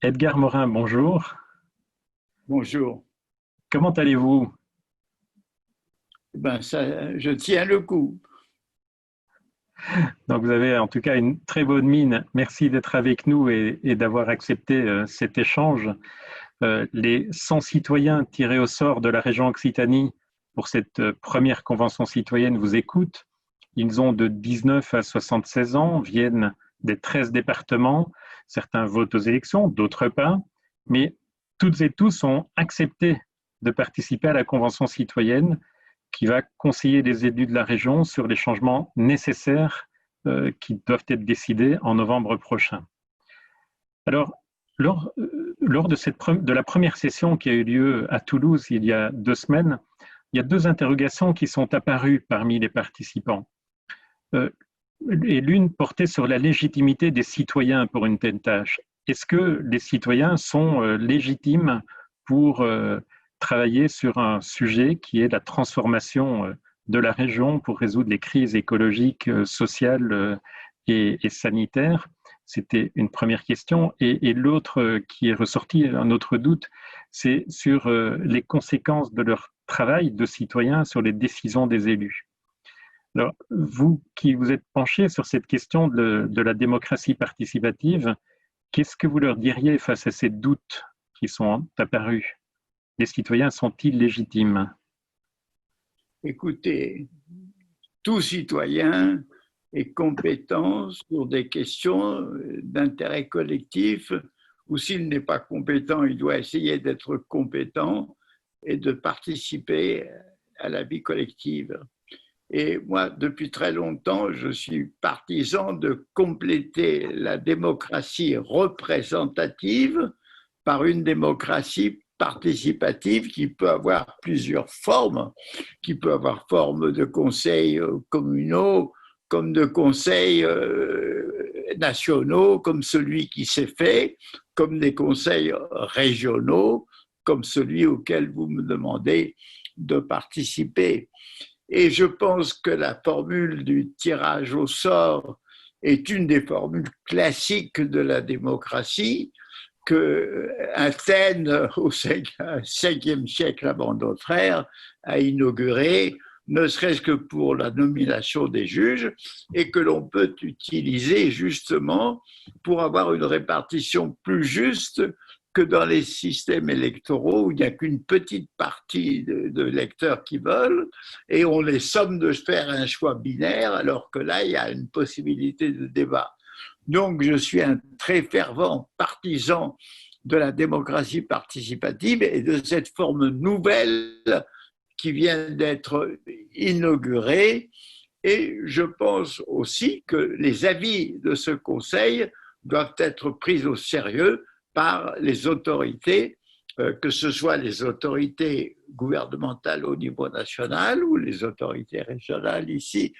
Edgar Morin, bonjour. Bonjour. Comment allez-vous? Ben ça, je tiens le coup. Donc vous avez en tout cas une très bonne mine. Merci d'être avec nous et d'avoir accepté cet échange. Les 100 citoyens tirés au sort de la région Occitanie pour cette première convention citoyenne vous écoutent. Ils ont de 19 à 76 ans, viennent des 13 départements. Certains votent aux élections, d'autres pas. Mais toutes et tous ont accepté de participer à la convention citoyenne qui va conseiller les élus de la région sur les changements nécessaires qui doivent être décidés en novembre prochain. Alors, lors de la première session qui a eu lieu à Toulouse il y a 2 semaines, il y a deux interrogations qui sont apparues parmi les participants. Et l'une portait sur la légitimité des citoyens pour une telle tâche. Est-ce que les citoyens sont légitimes pour travailler sur un sujet qui est la transformation de la région pour résoudre les crises écologiques, sociales et sanitaires? C'était une première question. Et l'autre qui est ressorti, un autre doute, c'est sur les conséquences de leur travail de citoyens sur les décisions des élus. Alors, vous qui vous êtes penché sur cette question de la démocratie participative, qu'est-ce que vous leur diriez face à ces doutes qui sont apparus? Les citoyens sont-ils légitimes? Écoutez, tout citoyen est compétent sur des questions d'intérêt collectif, ou s'il n'est pas compétent, il doit essayer d'être compétent et de participer à la vie collective. Et moi, depuis très longtemps, je suis partisan de compléter la démocratie représentative par une démocratie participative qui peut avoir plusieurs formes, qui peut avoir forme de conseils communaux, comme de conseils nationaux, comme celui qui s'est fait, comme des conseils régionaux, comme celui auquel vous me demandez de participer. Et je pense que la formule du tirage au sort est une des formules classiques de la démocratie que Athènes, au 5e siècle avant notre ère, a inauguré, ne serait-ce que pour la nomination des juges, et que l'on peut utiliser justement pour avoir une répartition plus juste que dans les systèmes électoraux où il n'y a qu'une petite partie de lecteurs qui veulent et on les somme de faire un choix binaire alors que là, il y a une possibilité de débat. Donc, je suis un très fervent partisan de la démocratie participative et de cette forme nouvelle qui vient d'être inaugurée. Et je pense aussi que les avis de ce Conseil doivent être pris au sérieux par les autorités, que ce soit les autorités gouvernementales au niveau national ou les autorités régionales ici.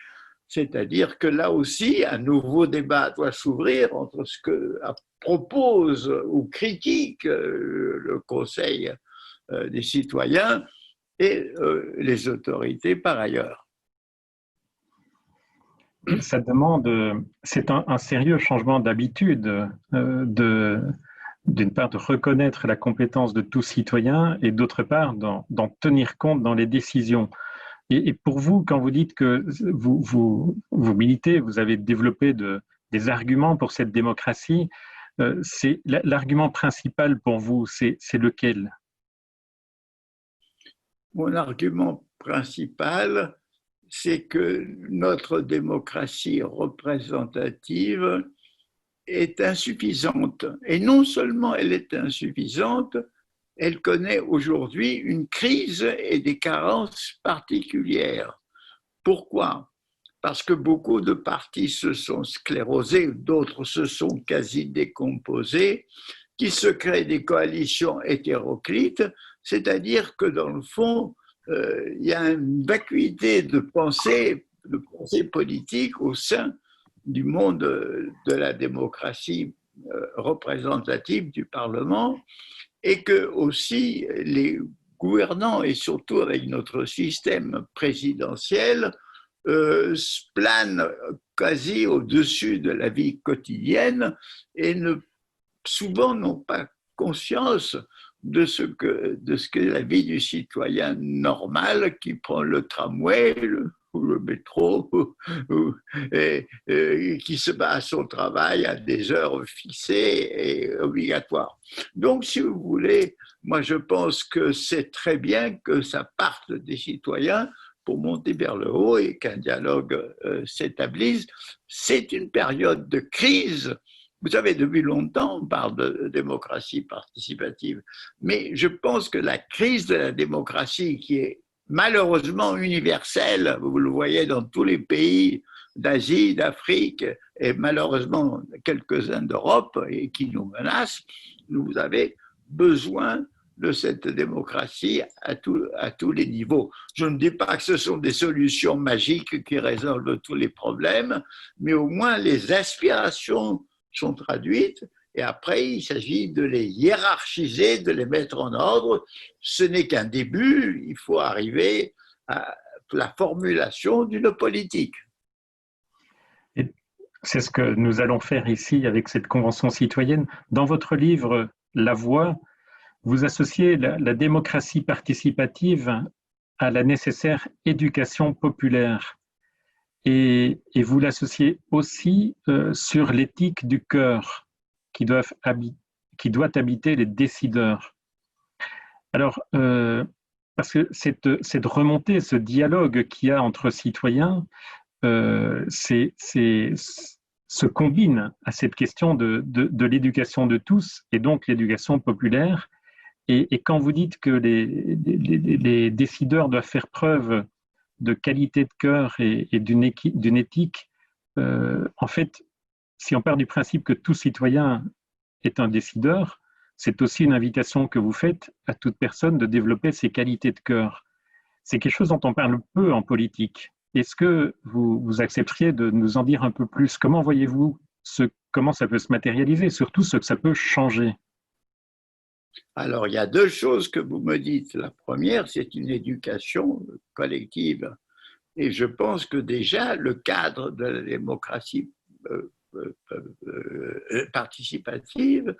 C'est-à-dire que là aussi, un nouveau débat doit s'ouvrir entre ce que propose ou critique le Conseil des citoyens et les autorités par ailleurs. Ça demande, c'est un sérieux changement d'habitude d'une part, de reconnaître la compétence de tout citoyen et d'autre part, d'en tenir compte dans les décisions. Et pour vous, quand vous dites que vous militez, vous avez développé des arguments pour cette démocratie, c'est l'argument principal pour vous, c'est lequel? Mon argument principal, c'est que notre démocratie représentative est insuffisante. Et non seulement elle est insuffisante, elle connaît aujourd'hui une crise et des carences particulières. Pourquoi? Parce que beaucoup de partis se sont sclérosés, d'autres se sont quasi décomposés, qui se créent des coalitions hétéroclites, c'est-à-dire que dans le fond, il y a une vacuité de pensée politique au sein du monde de la démocratie représentative du Parlement, et que aussi les gouvernants, et surtout avec notre système présidentiel, planent quasi au-dessus de la vie quotidienne et ne souvent n'ont pas conscience de ce que la vie du citoyen normal qui prend le tramway ou le métro et qui se bat à son travail à des heures fixées et obligatoires. Donc, si vous voulez, moi je pense que c'est très bien que ça parte des citoyens pour monter vers le haut et qu'un dialogue s'établisse. C'est une période de crise. Vous savez, depuis longtemps, on parle de démocratie participative, mais je pense que la crise de la démocratie, qui est malheureusement universelle, vous le voyez dans tous les pays d'Asie, d'Afrique et malheureusement quelques-uns d'Europe et qui nous menacent, vous avez besoin de cette démocratie à tous les niveaux. Je ne dis pas que ce sont des solutions magiques qui résolvent tous les problèmes, mais au moins les aspirations sont traduites et après il s'agit de les hiérarchiser, de les mettre en ordre. Ce n'est qu'un début, il faut arriver à la formulation d'une politique. C'est ce que nous allons faire ici avec cette convention citoyenne. Dans votre livre « La Voix », vous associez la démocratie participative à la nécessaire éducation populaire et vous l'associez aussi sur l'éthique du cœur qui doit habiter les décideurs. Alors, parce que cette remontée, ce dialogue qu'il y a entre citoyens, se combine à cette question de l'éducation de tous et donc l'éducation populaire. Et quand vous dites que les décideurs doivent faire preuve de qualité de cœur et d'une éthique, en fait, si on part du principe que tout citoyen est un décideur, c'est aussi une invitation que vous faites à toute personne de développer ses qualités de cœur. C'est quelque chose dont on parle peu en politique. Est-ce que vous accepteriez de nous en dire un peu plus? Comment voyez-vous comment ça peut se matérialiser, surtout ce que ça peut changer? Alors, il y a deux choses que vous me dites. La première, c'est une éducation collective. Et je pense que déjà, le cadre de la démocratie participative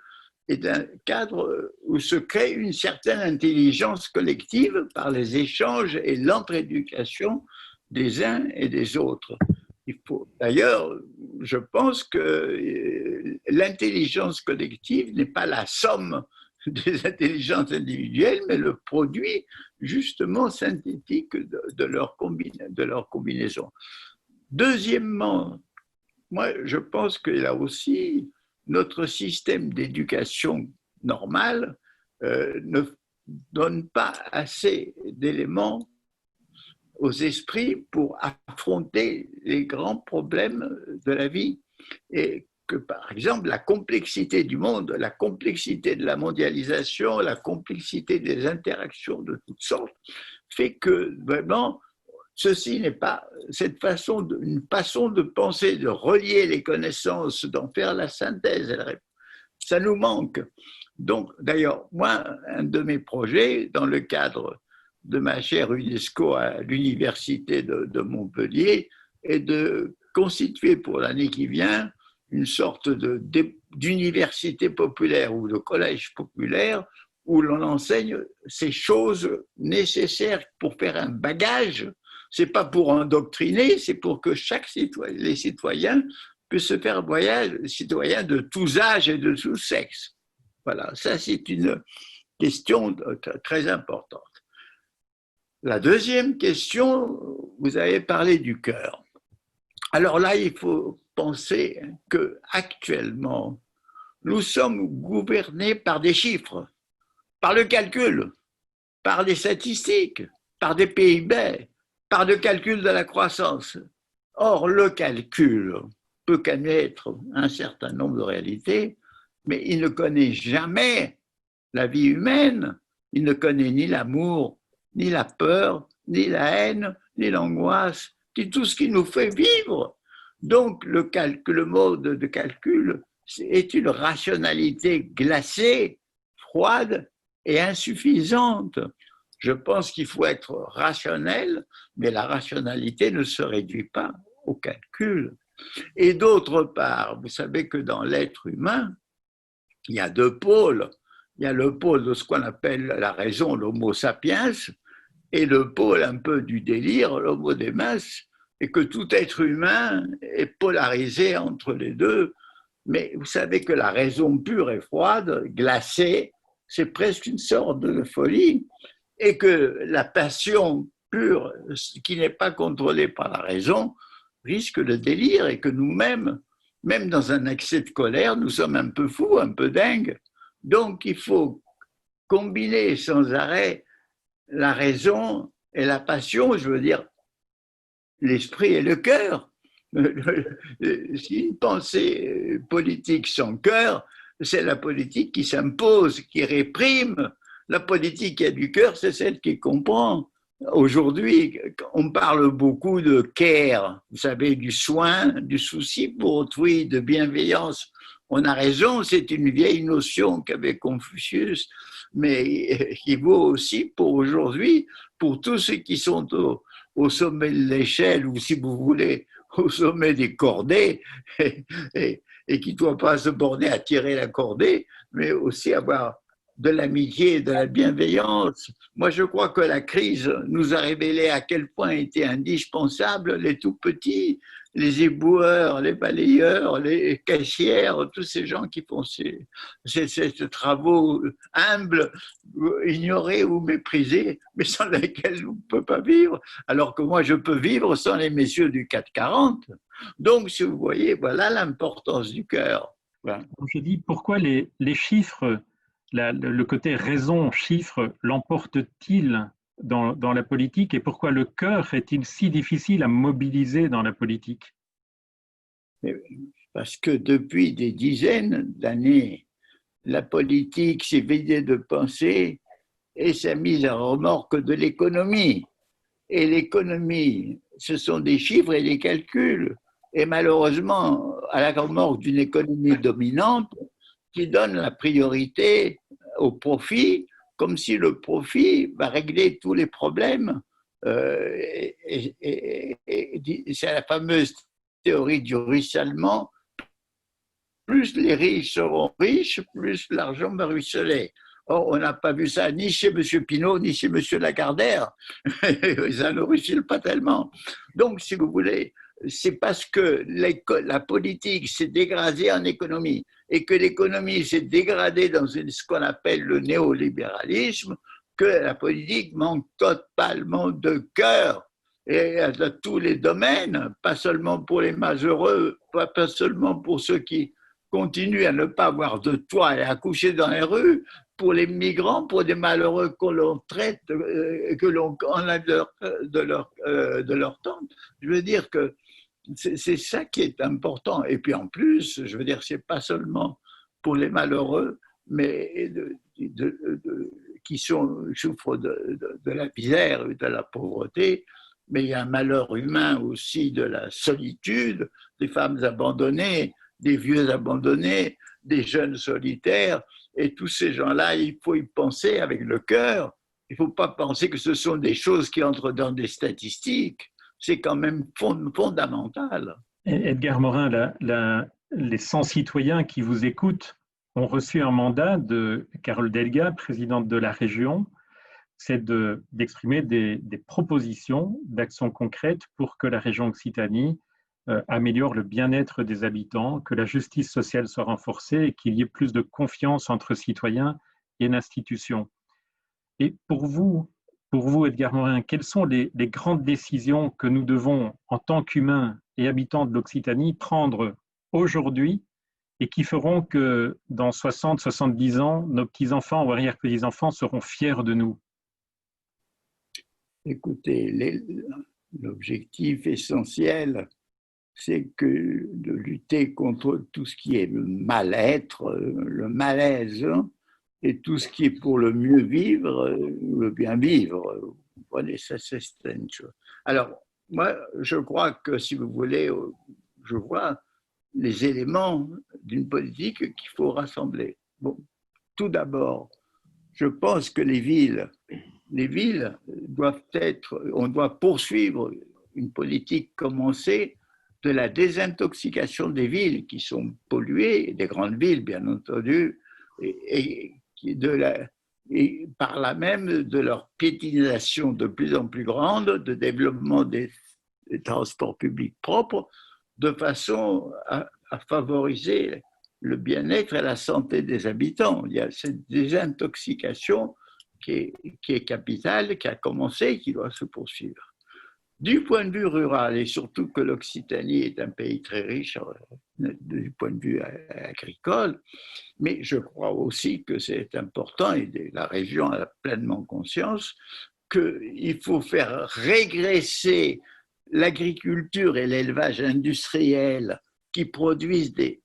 est un cadre où se crée une certaine intelligence collective par les échanges et l'entre-éducation des uns et des autres. D'ailleurs, je pense que l'intelligence collective n'est pas la somme des intelligences individuelles, mais le produit justement synthétique de leur combinaison. Deuxièmement, moi je pense que là aussi, notre système d'éducation normale ne donne pas assez d'éléments aux esprits pour affronter les grands problèmes de la vie. Et que, par exemple, la complexité du monde, la complexité de la mondialisation, la complexité des interactions de toutes sortes, fait que vraiment, ceci n'est pas une façon de penser, de relier les connaissances, d'en faire la synthèse. Ça nous manque. Donc, d'ailleurs, moi, un de mes projets, dans le cadre de ma chaire UNESCO à l'université de Montpellier, est de constituer pour l'année qui vient une sorte d'université populaire ou de collège populaire où l'on enseigne ces choses nécessaires pour faire un bagage. Ce n'est pas pour endoctriner, c'est pour que les citoyens puissent se faire voyage, citoyens de tous âges et de tous sexes. Voilà, ça c'est une question très importante. La deuxième question, vous avez parlé du cœur. Alors là, il faut penser qu'actuellement, nous sommes gouvernés par des chiffres, par le calcul, par des statistiques, par des PIB, par le calcul de la croissance. Or, le calcul peut connaître un certain nombre de réalités, mais il ne connaît jamais la vie humaine, il ne connaît ni l'amour, ni la peur, ni la haine, ni l'angoisse, ni tout ce qui nous fait vivre. Donc, le mode de calcul est une rationalité glacée, froide et insuffisante. Je pense qu'il faut être rationnel, mais la rationalité ne se réduit pas au calcul. Et d'autre part, vous savez que dans l'être humain, il y a deux pôles. Il y a le pôle de ce qu'on appelle la raison, l'homo sapiens, et le pôle un peu du délire, l'homo demens, et que tout être humain est polarisé entre les deux. Mais vous savez que la raison pure et froide, glacée, c'est presque une sorte de folie, et que la passion pure, qui n'est pas contrôlée par la raison, risque le délire, et que nous-mêmes, même dans un excès de colère, nous sommes un peu fous, un peu dingues. Donc il faut combiner sans arrêt la raison et la passion, je veux dire l'esprit et le cœur. Si une pensée politique sans cœur, c'est la politique qui s'impose, qui réprime. La politique qui a du cœur, c'est celle qui comprend. Aujourd'hui, on parle beaucoup de care, vous savez, du soin, du souci pour autrui, de bienveillance. On a raison, c'est une vieille notion qu'avait Confucius, mais qui vaut aussi pour aujourd'hui, pour tous ceux qui sont au sommet de l'échelle, ou si vous voulez, au sommet des cordées, et qui ne doivent pas se borner à tirer la cordée, mais aussi avoir de l'amitié, de la bienveillance. Moi, je crois que la crise nous a révélé à quel point étaient indispensables les tout petits, les éboueurs, les balayeurs, les caissières, tous ces gens qui font ces travaux humbles, ignorés ou méprisés, mais sans lesquels on ne peut pas vivre, alors que moi, je peux vivre sans les messieurs du 440. Donc, si vous voyez, voilà l'importance du cœur. Voilà. Je dis, pourquoi les chiffres, le côté raison, chiffre, l'emporte-t-il dans la politique, et pourquoi le cœur est-il si difficile à mobiliser dans la politique? Parce que depuis des dizaines d'années, la politique s'est vidée de pensée et s'est mise à remorque de l'économie. Et l'économie, ce sont des chiffres et des calculs. Et malheureusement, à la remorque d'une économie dominante qui donne la priorité au profit, comme si le profit va régler tous les problèmes. C'est la fameuse théorie du ruissellement. Plus les riches seront riches, plus l'argent va ruisseler. Or, on n'a pas vu ça ni chez M. Pinault, ni chez M. Lagardère. Ça ne ruisselle pas tellement. Donc, si vous voulez, c'est parce que la politique s'est dégradée en économie et que l'économie s'est dégradée dans ce qu'on appelle le néolibéralisme que la politique manque totalement de cœur. Et dans tous les domaines, pas seulement pour les malheureux, pas seulement pour ceux qui continuent à ne pas avoir de toit et à coucher dans les rues, pour les migrants, pour des malheureux que l'on traite, que l'on enlève de leur tente. Je veux dire que c'est ça qui est important. Et puis en plus, je veux dire, c'est pas seulement pour les malheureux, mais qui souffrent de la misère et de la pauvreté, mais il y a un malheur humain aussi de la solitude, des femmes abandonnées, des vieux abandonnés, des jeunes solitaires, et tous ces gens-là, il faut y penser avec le cœur. Il ne faut pas penser que ce sont des choses qui entrent dans des statistiques. C'est quand même fondamental. Edgar Morin, les 100 citoyens qui vous écoutent ont reçu un mandat de Carole Delga, présidente de la région, c'est d'exprimer des propositions d'actions concrètes pour que la région Occitanie améliore le bien-être des habitants, que la justice sociale soit renforcée et qu'il y ait plus de confiance entre citoyens et l'institution. Et pour vous, Edgar Morin, quelles sont les grandes décisions que nous devons, en tant qu'humains et habitants de l'Occitanie, prendre aujourd'hui et qui feront que dans 60, 70 ans, nos petits-enfants ou arrière-petits-enfants seront fiers de nous? Écoutez, l'objectif essentiel, c'est de lutter contre tout ce qui est le mal-être, le malaise, et tout ce qui est pour le mieux vivre, le bien vivre. Vous voyez, ça, c'est une chose. Alors, moi, je crois que, si vous voulez, je vois les éléments d'une politique qu'il faut rassembler. Bon, tout d'abord, je pense que les villes doivent on doit poursuivre une politique commencée de la désintoxication des villes qui sont polluées, des grandes villes bien entendu, et par là même de leur piétinisation de plus en plus grande, de développement des transports publics propres, de façon à favoriser le bien-être et la santé des habitants. Il y a cette désintoxication qui est capitale, qui a commencé et qui doit se poursuivre. Du point de vue rural, et surtout que l'Occitanie est un pays très riche du point de vue agricole, mais je crois aussi que c'est important, et la région en a pleinement conscience, qu'il faut faire régresser l'agriculture et l'élevage industriel qui produisent des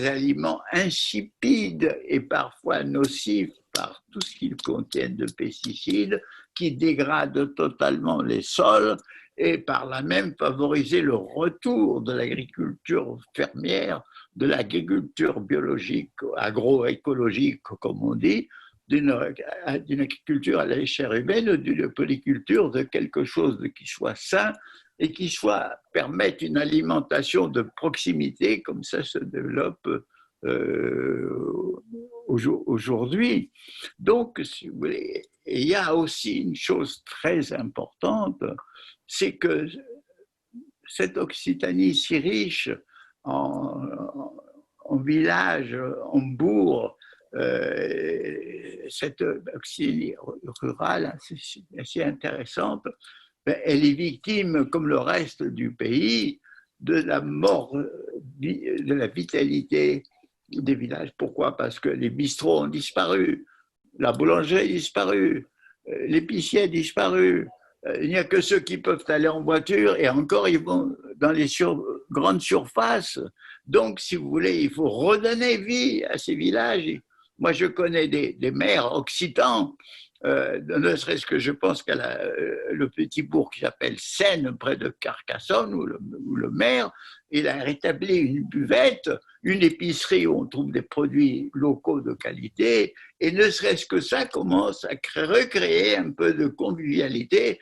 aliments insipides et parfois nocifs par tout ce qu'ils contiennent de pesticides, qui dégradent totalement les sols et par là même favoriser le retour de l'agriculture fermière, de l'agriculture biologique, agroécologique, comme on dit, d'une agriculture à l'échelle humaine, d'une polyculture, de quelque chose qui soit sain et qui permette une alimentation de proximité, comme ça se développe aujourd'hui. Donc, si vous voulez, et il y a aussi une chose très importante, c'est que cette Occitanie si riche en villages, en bourgs, cette Occitanie rurale assez intéressante, elle est victime, comme le reste du pays, de la mort, de la vitalité des villages. Pourquoi? Parce que les bistrots ont disparu, la boulangerie a disparu, l'épicier a disparu. Il n'y a que ceux qui peuvent aller en voiture et encore ils vont dans les grandes surfaces. Donc, si vous voulez, il faut redonner vie à ces villages. Moi, je connais des maires occitans, ne serait-ce que je pense qu'à le petit bourg qui s'appelle Seine, près de Carcassonne, où le maire, il a rétabli une buvette, une épicerie où on trouve des produits locaux de qualité, et ne serait-ce que ça commence à recréer un peu de convivialité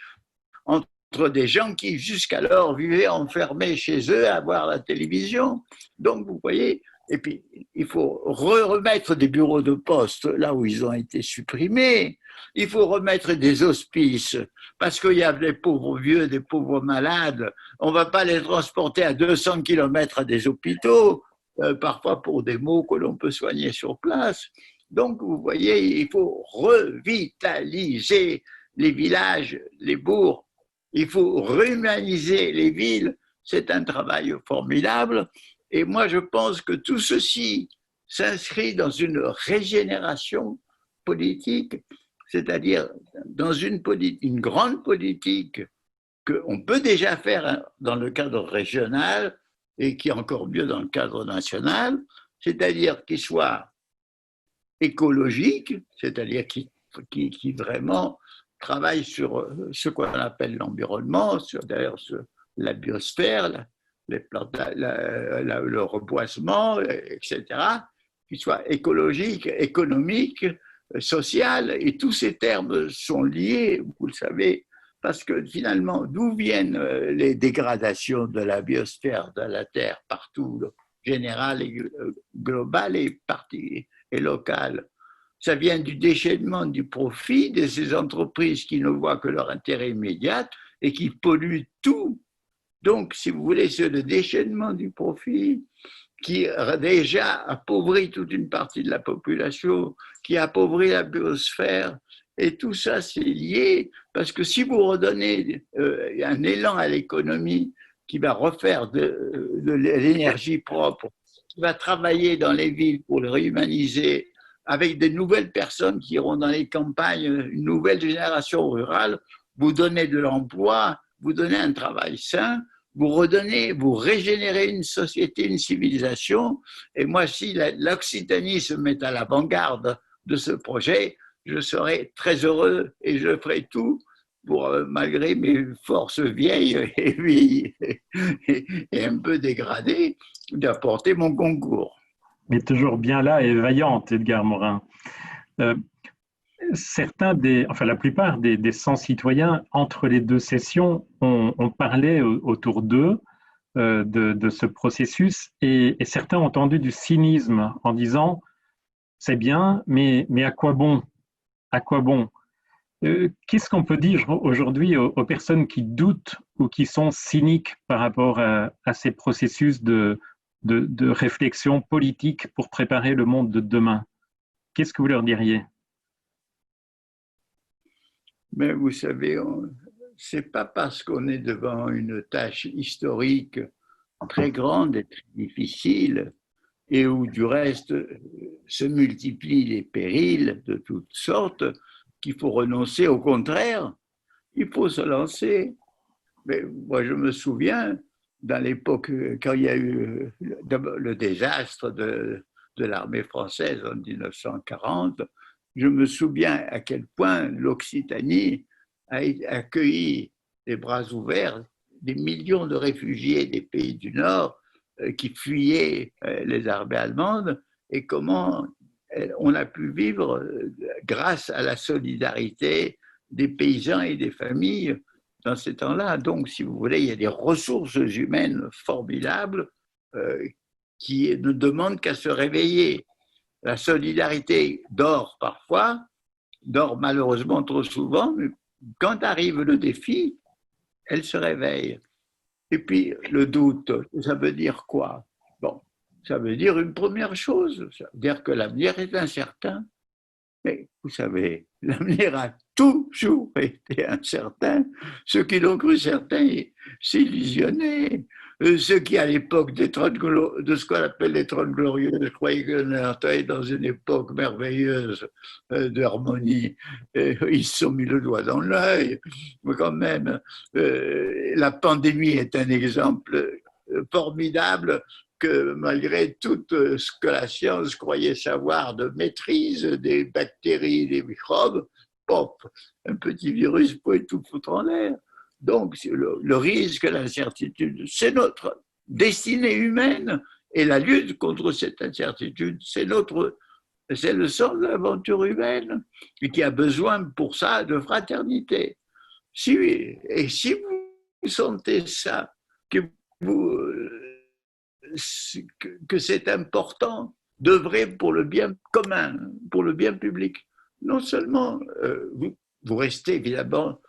entre des gens qui jusqu'alors vivaient enfermés chez eux à voir la télévision. Donc, vous voyez, et puis il faut remettre des bureaux de poste là où ils ont été supprimés. Il faut remettre des hospices parce qu'il y a des pauvres vieux, des pauvres malades. On ne va pas les transporter à 200 km à des hôpitaux, parfois pour des maux que l'on peut soigner sur place. Donc, vous voyez, il faut revitaliser les villages, les bourgs. Il faut réhumaniser les villes. C'est un travail formidable. Et moi, je pense que tout ceci s'inscrit dans une régénération politique, c'est-à-dire dans une grande politique qu'on peut déjà faire dans le cadre régional et qui est encore mieux dans le cadre national, c'est-à-dire qu'il soit écologique, c'est-à-dire qui vraiment travaille sur ce qu'on appelle l'environnement, d'ailleurs la biosphère, le reboisement, etc., qui soit écologique, économique, social, et tous ces termes sont liés, vous le savez, parce que finalement, d'où viennent les dégradations de la biosphère, de la Terre, partout, générale et globale et locale? Ça vient du déchaînement du profit de ces entreprises qui ne voient que leur intérêt immédiat et qui polluent tout. Donc, si vous voulez, c'est le déchaînement du profit qui a déjà appauvri toute une partie de la population, qui appauvrit la biosphère. Et tout ça, c'est lié, parce que si vous redonnez un élan à l'économie qui va refaire de l'énergie propre, qui va travailler dans les villes pour le réhumaniser, avec des nouvelles personnes qui iront dans les campagnes, une nouvelle génération rurale, vous donnez de l'emploi, vous donnez un travail sain, vous régénérez une société, une civilisation. Et moi, si l'Occitanie se met à l'avant-garde de ce projet, je serai très heureux et je ferai tout pour, malgré mes forces vieilles et un peu dégradées, d'apporter mon concours. Mais toujours bien là et vaillante, Edgar Morin. La plupart des 100 citoyens, entre les deux sessions, ont parlé autour d'eux de ce processus et certains ont entendu du cynisme en disant c'est bien, mais à quoi bon? À quoi bon? Qu'est-ce qu'on peut dire aujourd'hui aux personnes qui doutent ou qui sont cyniques par rapport à ces processus de réflexion politique pour préparer le monde de demain? Qu'est-ce que vous leur diriez? Mais vous savez, c'est pas parce qu'on est devant une tâche historique très grande et très difficile et où du reste se multiplient les périls de toutes sortes qu'il faut renoncer. Au contraire, il faut se lancer. Mais moi, je me souviens, dans l'époque, quand il y a eu le désastre de l'armée française en 1940, je me souviens à quel point l'Occitanie a accueilli les bras ouverts des millions de réfugiés des pays du Nord qui fuyaient les armées allemandes et comment on a pu vivre grâce à la solidarité des paysans et des familles dans ces temps-là. Donc, si vous voulez, il y a des ressources humaines formidables qui ne demandent qu'à se réveiller. La solidarité dort parfois, dort malheureusement trop souvent, mais quand arrive le défi, elle se réveille. Et puis, le doute, ça veut dire quoi? Bon, ça veut dire une première chose, ça veut dire que l'avenir est incertain. Mais vous savez, l'avenir a toujours été incertain. Ceux qui l'ont cru certain s'illusionnaient. Ceux qui, à l'époque de ce qu'on appelle les 30 glorieuses, croyaient qu'on était dans une époque merveilleuse d'harmonie, ils se sont mis le doigt dans l'œil. Mais quand même, la pandémie est un exemple formidable que malgré tout ce que la science croyait savoir de maîtrise des bactéries, des microbes, pop, un petit virus pouvait tout foutre en l'air. Donc, le risque, l'incertitude, c'est notre destinée humaine et la lutte contre cette incertitude, c'est le sort de l'aventure humaine et qui a besoin pour ça de fraternité. Et si vous sentez ça, que c'est important d'œuvrer pour le bien commun, pour le bien public. Non seulement vous restez évidemment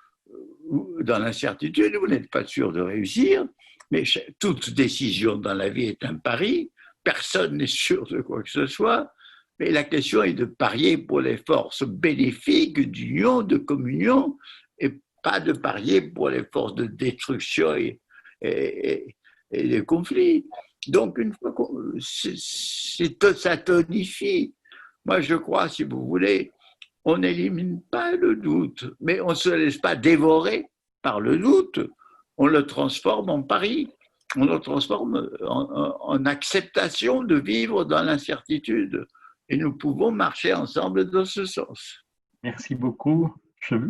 dans l'incertitude, vous n'êtes pas sûr de réussir, mais toute décision dans la vie est un pari, personne n'est sûr de quoi que ce soit, mais la question est de parier pour les forces bénéfiques d'union, de communion, et pas de parier pour les forces de destruction et de conflit. Donc, une fois ça tonifie. Moi, je crois, si vous voulez, on n'élimine pas le doute, mais on ne se laisse pas dévorer par le doute. On le transforme en pari, on le transforme en acceptation de vivre dans l'incertitude. Et nous pouvons marcher ensemble dans ce sens. Merci beaucoup.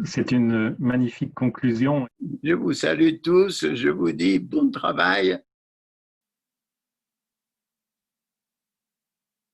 C'est une magnifique conclusion. Je vous salue tous, je vous dis bon travail.